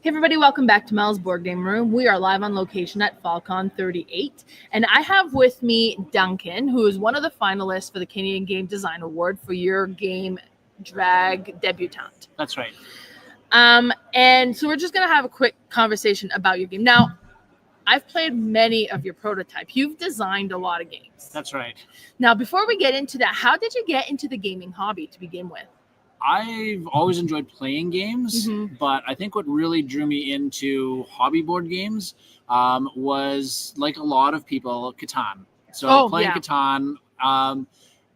Hey everybody, welcome back to Mel's Board Game Room. We are live on location at FallCon 38, and I have with me Duncan, who is one of the finalists for the Canadian Game Design Award for your game, Drag Debutante. That's right. And so we're just going to have a quick conversation about your game. Now, I've played many of your prototypes. You've designed a lot of games. That's right. Now, before we get into that, how did you get into the gaming hobby to begin with? I've always enjoyed playing games, but I think what really drew me into hobby board games was, like a lot of people, Catan. So playing Catan,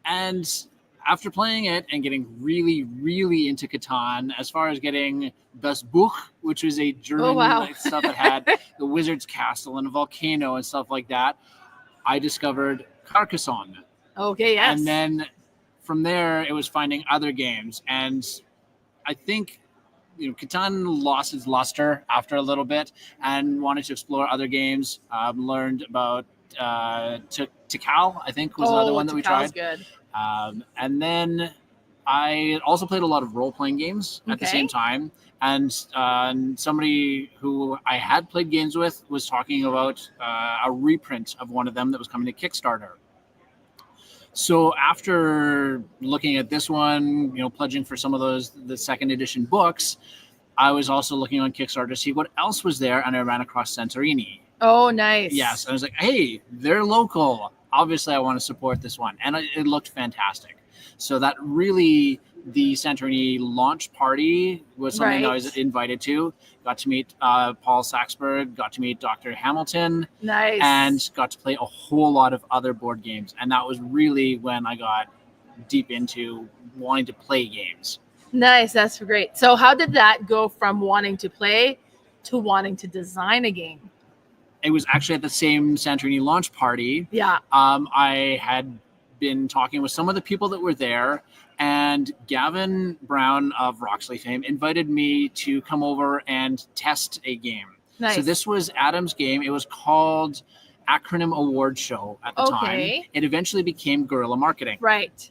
and after playing it and getting really, really into Catan, as far as getting Das Buch, which was a German stuff that had the Wizard's Castle and a volcano and stuff like that, I discovered Carcassonne. Okay, yes. And then from there, it was finding other games. And I think, Catan lost its luster after a little bit and wanted to explore other games. Learned about Tikal, I think, was another one that we tried. Good. And then I also played a lot of role-playing games at the same time. And somebody who I had played games with was talking about a reprint of one of them that was coming to Kickstarter. So after looking at this one, pledging for some of the second edition books, I was also looking on Kickstarter to see what else was there, and I ran across Santorini. Oh, nice. Yes, I was like, hey, they're local. Obviously, I want to support this one, and it looked fantastic. So that really, the Santorini launch party was something I was invited to. Got to meet Paul Saxberg, got to meet Dr. Hamilton. Nice. And got to play a whole lot of other board games. And that was really when I got deep into wanting to play games. Nice. That's great. So how did that go from wanting to play to wanting to design a game? It was actually at the same Santorini launch party. Yeah. I had been talking with some of the people that were there, and Gavin Brown of Roxley fame invited me to come over and test a game. Nice. So this was Adam's game. It was called Acronym Award Show at the time. It eventually became Guerrilla Marketing. Right.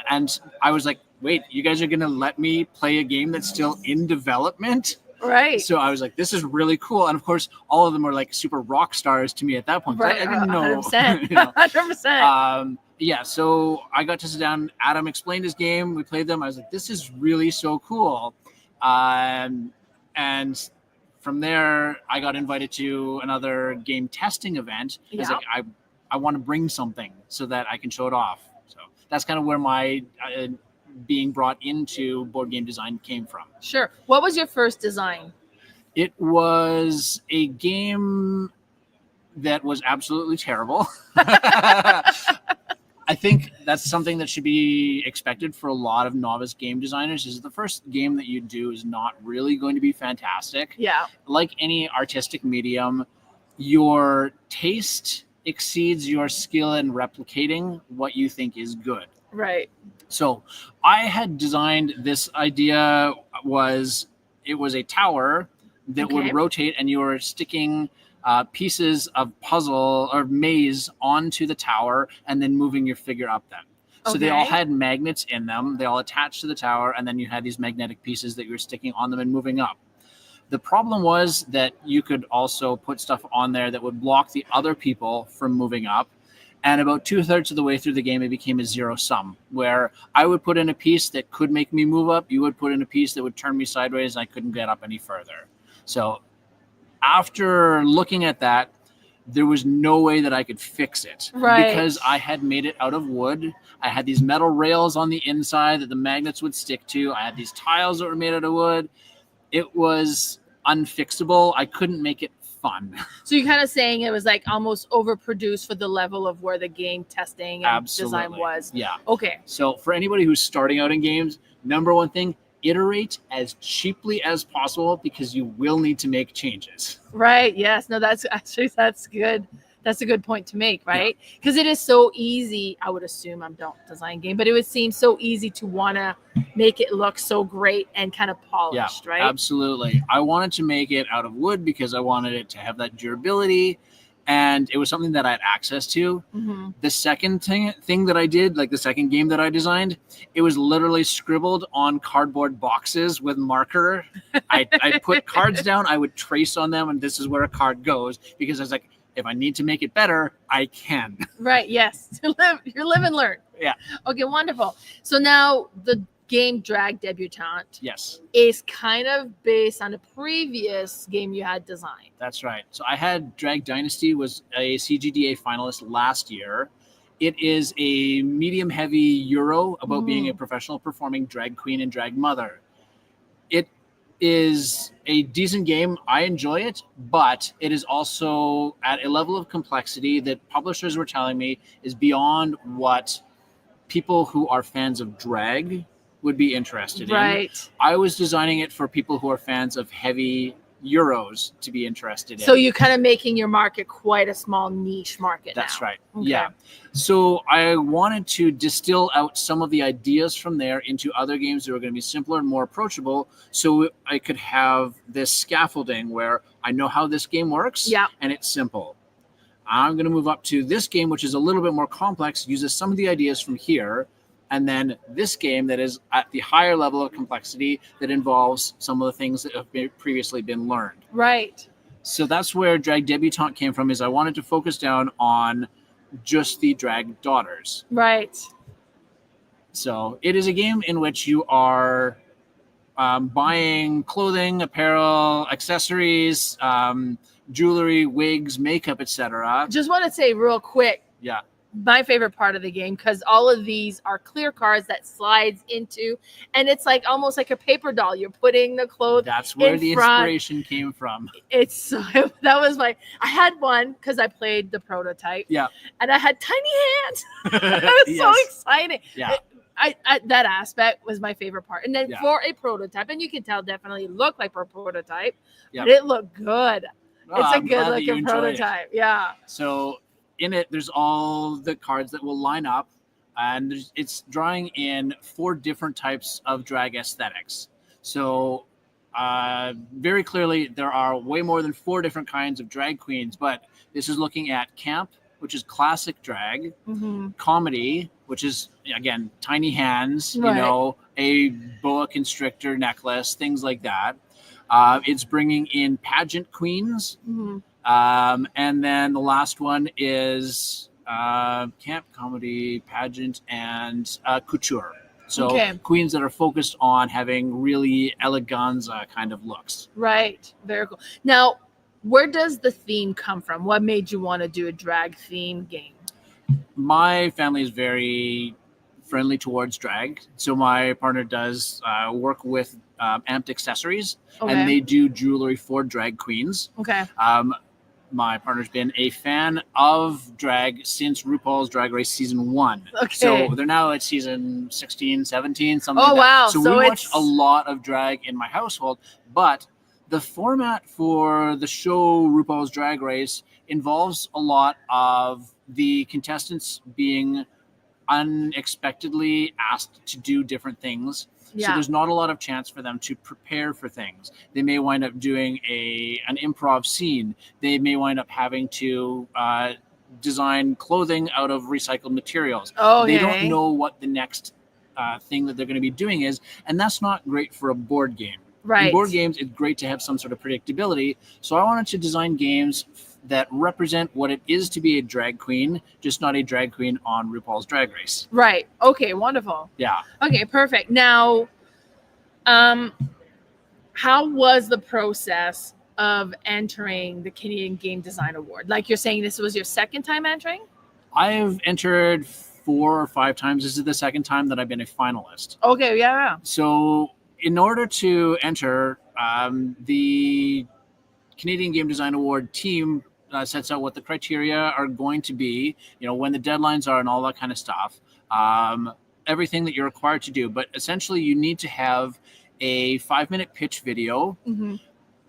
And I was like, wait, you guys are going to let me play a game that's still in development? Right. So I was like, this is really cool. And of course, all of them were like super rock stars to me at that point. Right. I didn't know. 100%. 100%. Yeah, so I got to sit down. Adam explained his game. We played them. I was like, this is really so cool. And from there, I got invited to another game testing event. I was like, I want to bring something so that I can show it off. So that's kind of where my being brought into board game design came from. Sure. What was your first design? It was a game that was absolutely terrible. I think that's something that should be expected for a lot of novice game designers, is the first game that you do is not really going to be fantastic. Yeah. Like any artistic medium, your taste exceeds your skill in replicating what you think is good. Right. So I had designed this idea it was a tower that would rotate, and you were sticking pieces of puzzle or maze onto the tower and then moving your figure up them. So they all had magnets in them. They all attached to the tower, and then you had these magnetic pieces that you were sticking on them and moving up. The problem was that you could also put stuff on there that would block the other people from moving up. And about 2/3 of the way through the game, it became a zero sum, where I would put in a piece that could make me move up. You would put in a piece that would turn me sideways, and I couldn't get up any further. So after looking at that, there was no way that I could fix it. Right. Because I had made it out of wood. I had these metal rails on the inside that the magnets would stick to. I had these tiles that were made out of wood. It was unfixable. I couldn't make it fun. So you're kind of saying it was like almost overproduced for the level of where the game testing and design was. Yeah. Okay. So for anybody who's starting out in games, number one thing, iterate as cheaply as possible, because you will need to make changes. Right. Yes. No, that's good. That's a good point to make, right? Because it is so easy. I would assume I don't design game, but it would seem so easy to want to make it look so great and kind of polished, right? Absolutely. I wanted to make it out of wood because I wanted it to have that durability. and it was something that I had access to. The second thing that I did, like the second game that I designed, it was literally scribbled on cardboard boxes with marker. I put cards down, I would trace on them, and this is where a card goes, because I was like, if I need to make it better, I can. Right. Yes. You live and learn. Yeah. Okay. Wonderful. So now the game Drag Debutante is kind of based on a previous game you had designed. That's right. So I had Drag Dynasty, was a CGDA finalist last year. It is a medium heavy Euro about being a professional performing drag queen and drag mother. It is a decent game. I enjoy it, but it is also at a level of complexity that publishers were telling me is beyond what people who are fans of drag would be interested in. I was designing it for people who are fans of heavy Euros to be interested in. So you're kind of making your market quite a small niche market. That's now. right. Okay. Yeah. So I wanted to distill out some of the ideas from there into other games that were going to be simpler and more approachable, so I could have this scaffolding where I know how this game works and it's simple. I'm going to move up to this game, which is a little bit more complex, uses some of the ideas from here, and then this game that is at the higher level of complexity that involves some of the things that have previously been learned. Right. So that's where Drag Debutante came from, is I wanted to focus down on just the drag daughters. Right. So it is a game in which you are buying clothing, apparel, accessories, jewelry, wigs, makeup, etc. Just want to say real quick. Yeah. My favorite part of the game, because all of these are clear cards that slides into, and it's like almost like a paper doll. You're putting the clothes. That's where the inspiration came from. It's so that was I had one because I played the prototype. Yeah. And I had tiny hands. It was so exciting. Yeah. I that aspect was my favorite part. And then for a prototype, and you can tell definitely it looked like a prototype, but it looked good. It's a good looking prototype. Yeah. So in it, there's all the cards that will line up, and it's drawing in 4 different types of drag aesthetics. So very clearly, there are way more than 4 different kinds of drag queens, but this is looking at camp, which is classic drag, comedy, which is, again, tiny hands, you know, a boa constrictor necklace, things like that. It's bringing in pageant queens. And then the last one is camp, comedy, pageant, and couture. So queens that are focused on having really eleganza kind of looks. Right. Very cool. Now, where does the theme come from? What made you want to do a drag theme game? My family is very friendly towards drag. So my partner does work with amped accessories, and they do jewelry for drag queens. My partner's been a fan of drag since RuPaul's Drag Race season 1. So they're now at season 16, 17, something like that. Wow. So we watch a lot of drag in my household, but the format for the show RuPaul's Drag Race involves a lot of the contestants being unexpectedly asked to do different things. So there's not a lot of chance for them to prepare for things. They may wind up doing an improv scene. They may wind up having to design clothing out of recycled materials. They don't know what the next thing that they're going to be doing is, and that's not great for a board game. In board games, it's great to have some sort of predictability. So I wanted to design games that represent what it is to be a drag queen, just not a drag queen on RuPaul's Drag Race. Right. Okay, wonderful. Yeah. Okay, perfect. Now, how was the process of entering the Canadian Game Design Award? Like you're saying, this was your second time entering? I've entered 4 or 5 times. This is the second time that I've been a finalist. Okay, yeah. So in order to enter, the Canadian Game Design Award team sets out what the criteria are going to be, when the deadlines are and all that kind of stuff, everything that you're required to do. But essentially, you need to have a 5-minute pitch video.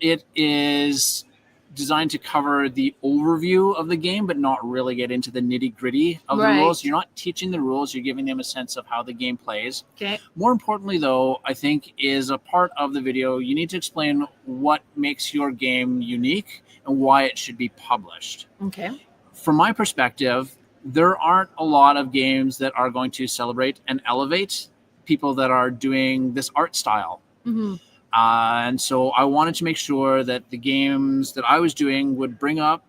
It is designed to cover the overview of the game, but not really get into the nitty gritty of the Right. rules. You're not teaching the rules. You're giving them a sense of how the game plays. Okay. More importantly, though, I think is a part of the video, you need to explain what makes your game unique and why it should be published. Okay. From my perspective, there aren't a lot of games that are going to celebrate and elevate people that are doing this art style. Mm-hmm. And so I wanted to make sure that the games that I was doing would bring up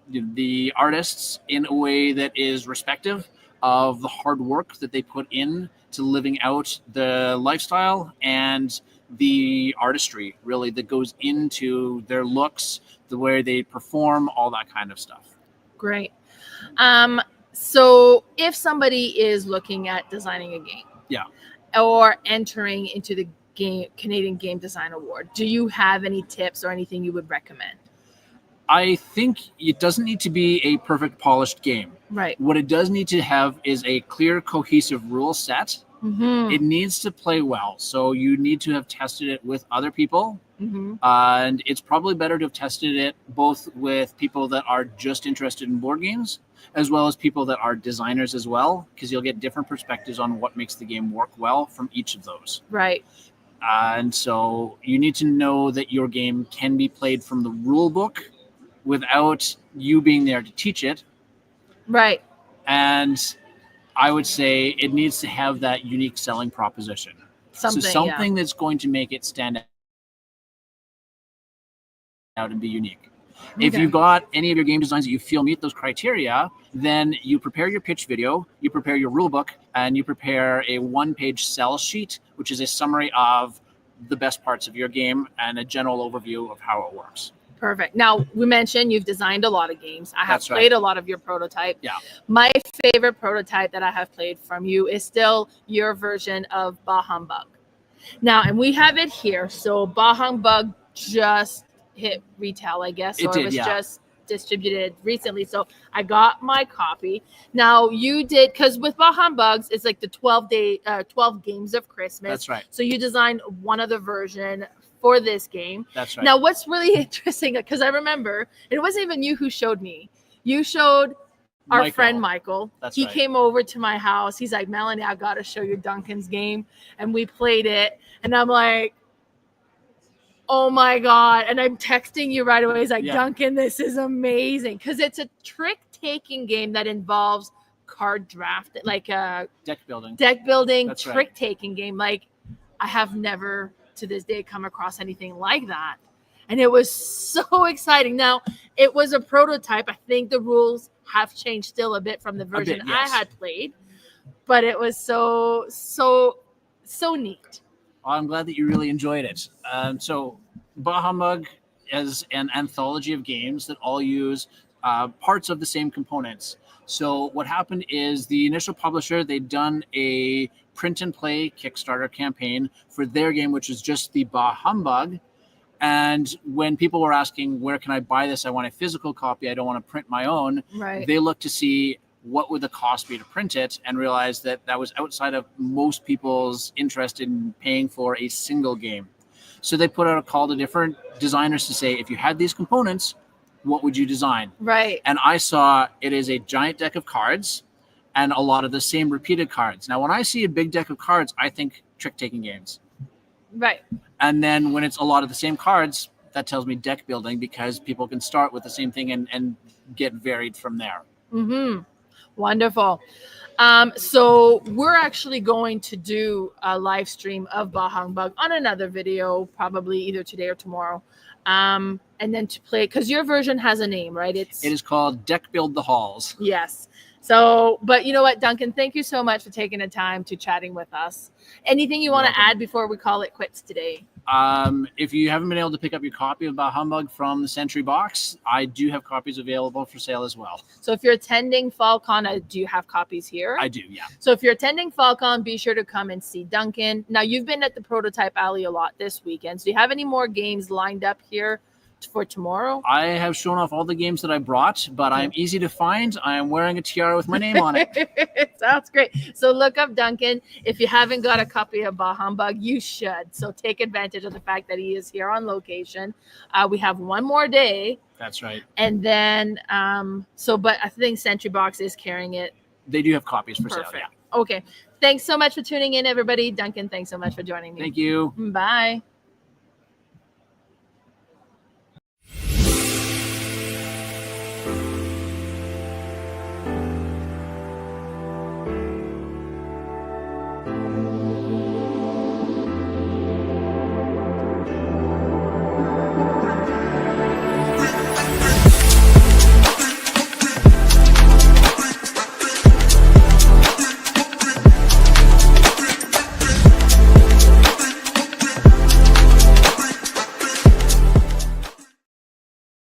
the artists in a way that is respective of the hard work that they put in to living out the lifestyle and the artistry, really, that goes into their looks, the way they perform, all that kind of stuff. Great. So if somebody is looking at designing a game, Yeah, or entering into the Canadian Game Design Award, do you have any tips or anything you would recommend? I think it doesn't need to be a perfect polished game. Right. What it does need to have is a clear, cohesive rule set. Mm-hmm. It needs to play well. So you need to have tested it with other people. Mm-hmm. And it's probably better to have tested it both with people that are just interested in board games, as well as people that are designers as well, because you'll get different perspectives on what makes the game work well from each of those. Right. And so you need to know that your game can be played from the rule book without you being there to teach it. Right. And I would say it needs to have that unique selling proposition. Something that's going to make it stand out and be unique. Okay. If you've got any of your game designs that you feel meet those criteria, then you prepare your pitch video, you prepare your rule book, and you prepare a one-page sell sheet, which is a summary of the best parts of your game and a general overview of how it works. Perfect. Now, we mentioned you've designed a lot of games. I have That's right. played a lot of your prototype. Yeah. My favorite prototype that I have played from you is still your version of Bah Humbug. Now, and we have it here. So Bah Humbug just hit retail, I guess. It or did, it was yeah. just distributed recently. So I got my copy. Now you did, because with Bah Humbugs, it's like the 12 games of Christmas. That's right. So you designed one other version for this game. That's right. Now, what's really interesting, because I remember it wasn't even you who showed me. You showed our friend Michael. That's he right. came over to my house. He's like, Melanie, I got to show you Duncan's game. And we played it. And I'm like, oh my God. And I'm texting you right away. He's like, Duncan, this is amazing. Because it's a trick-taking game that involves card draft, like a deck building, That's trick-taking game. Like, I have never to this day come across anything like that. And it was so exciting. Now, it was a prototype. I think the rules have changed still a bit from the version I had played. But it was so neat. I'm glad that you really enjoyed it. So Bah Humbug is an anthology of games that all use parts of the same components. So what happened is the initial publisher, they'd done a print and play Kickstarter campaign for their game, which is just the Bah Humbug. And when people were asking, where can I buy this? I want a physical copy. I don't want to print my own. Right. They looked to see what would the cost be to print it and realized that that was outside of most people's interest in paying for a single game. So they put out a call to different designers to say, if you had these components, what would you design? Right. And I saw it is a giant deck of cards and a lot of the same repeated cards. Now, when I see a big deck of cards, I think trick-taking games. Right. And then when it's a lot of the same cards, that tells me deck building, because people can start with the same thing and get varied from there. Mm-hmm. Wonderful. So we're actually going to do a live stream of Bah Humbug on another video, probably either today or tomorrow. And then to play, because your version has a name, right? It is called Deck Build the Halls. Yes. So, but you know what, Duncan, thank you so much for taking the time to chatting with us. Anything you want to add before we call it quits today? If you haven't been able to pick up your copy of Bah Humbug from the Century Box, I do have copies available for sale as well. So if you're attending FallCon, do you have copies here? I do, yeah. So if you're attending FallCon, be sure to come and see Duncan. Now, you've been at the Prototype Alley a lot this weekend. So do you have any more games lined up here for tomorrow? I have shown off all the games that I brought, but I'm easy to find. I am wearing a tiara with my name on it. Sounds great. So look up Duncan. If you haven't got a copy of Bah Humbug, you should. So take advantage of the fact that he is here on location. We have one more day. That's right. And then, but I think Sentry Box is carrying it. They do have copies for sale. Yeah. Okay. Thanks so much for tuning in, everybody. Duncan, thanks so much for joining me. Thank you. Bye.